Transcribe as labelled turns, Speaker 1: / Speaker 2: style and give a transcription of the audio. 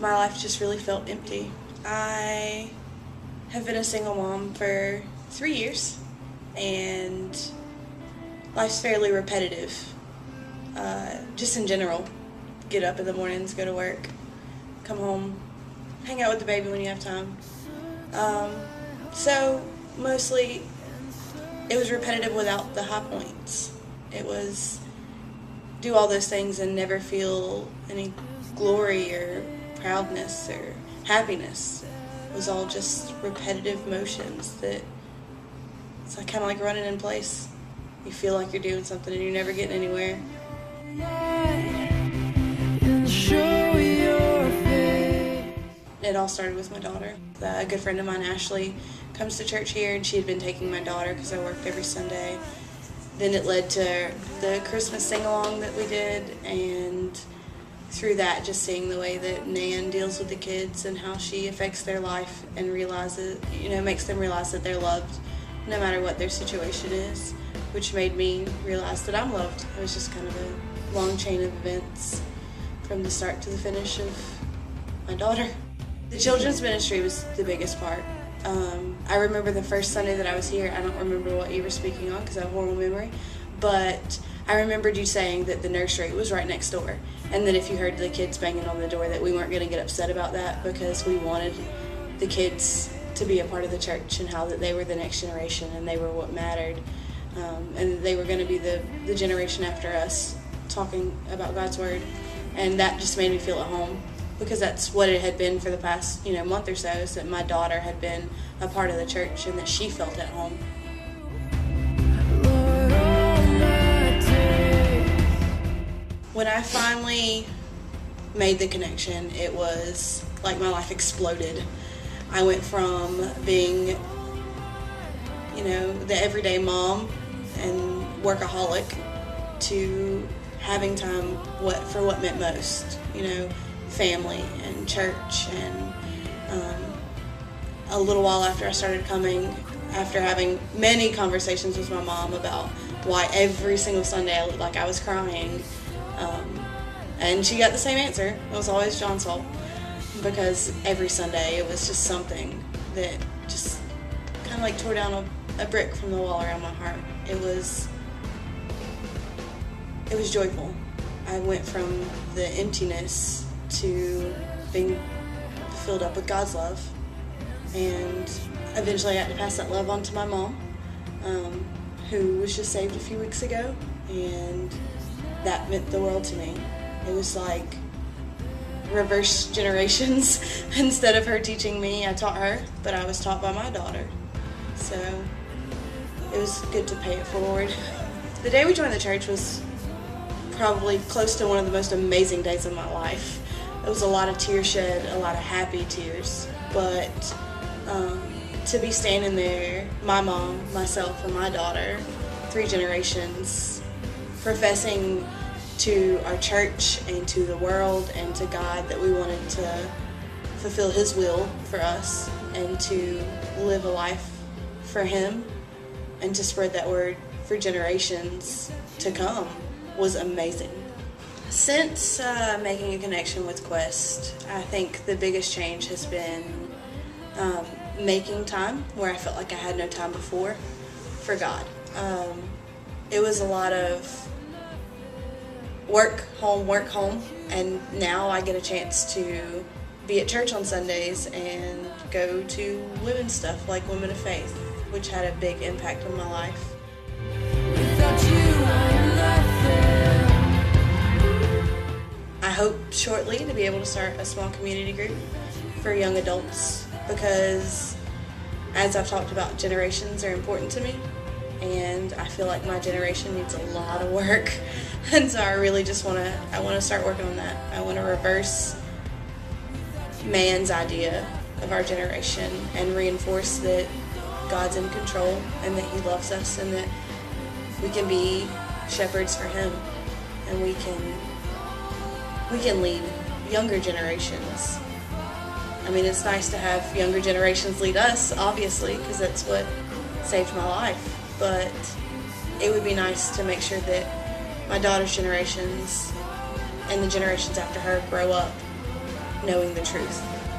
Speaker 1: my life just really felt empty. I have been a single mom for 3 years, and life's fairly repetitive. Just in general, get up in the mornings, go to work, come home, hang out with the baby when you have time. So mostly it was repetitive without the high points. It was do all those things and never feel any glory or proudness or happiness. It was all just repetitive motions that it's like, kind of like running in place. You feel like you're doing something and you're never getting anywhere. It all started with my daughter. A good friend of mine, Ashley, comes to church here, and she had been taking my daughter because I worked every Sunday. Then it led to the Christmas sing-along that we did, and through that, just seeing the way that Nan deals with the kids and how she affects their life and makes them realize that they're loved no matter what their situation is, which made me realize that I'm loved. It was just kind of a long chain of events from the start to the finish of my daughter. The children's ministry was the biggest part. I remember the first Sunday that I was here. I don't remember what you were speaking on because I have horrible memory, but I remembered you saying that the nursery was right next door, and that if you heard the kids banging on the door that we weren't going to get upset about that because we wanted the kids to be a part of the church and how that they were the next generation and they were what mattered, and they were going to be the generation after us talking about God's Word, and that just made me feel at home. Because that's what it had been for the past, month or so, is that my daughter had been a part of the church and that she felt at home. When I finally made the connection, it was like my life exploded. I went from being, the everyday mom and workaholic to having time for what meant most, family and church, and a little while after I started coming, after having many conversations with my mom about why every single Sunday I looked like I was crying, and she got the same answer. It was always John's fault, because every Sunday it was just something that just kind of like tore down a brick from the wall around my heart. It was joyful. I went from the emptiness to being filled up with God's love, and eventually I had to pass that love on to my mom, who was just saved a few weeks ago, and that meant the world to me. It was like reverse generations. Instead of her teaching me, I taught her, but I was taught by my daughter, so it was good to pay it forward. The day we joined the church was probably close to one of the most amazing days of my life. It was a lot of tears shed, a lot of happy tears, but to be standing there, my mom, myself, and my daughter, 3 generations, professing to our church and to the world and to God that we wanted to fulfill His will for us and to live a life for Him and to spread that word for generations to come was amazing. Since making a connection with Quest, I think the biggest change has been making time where I felt like I had no time before for God. It was a lot of work, home, and now I get a chance to be at church on Sundays and go to women's stuff like Women of Faith, which had a big impact on my life. I hope shortly to be able to start a small community group for young adults, because as I've talked about, generations are important to me, and I feel like my generation needs a lot of work, and so I really just want to start working on that. I want to reverse man's idea of our generation and reinforce that God's in control and that He loves us and that we can be shepherds for Him, and we can lead younger generations. I mean, it's nice to have younger generations lead us, obviously, because that's what saved my life, but it would be nice to make sure that my daughter's generations and the generations after her grow up knowing the truth.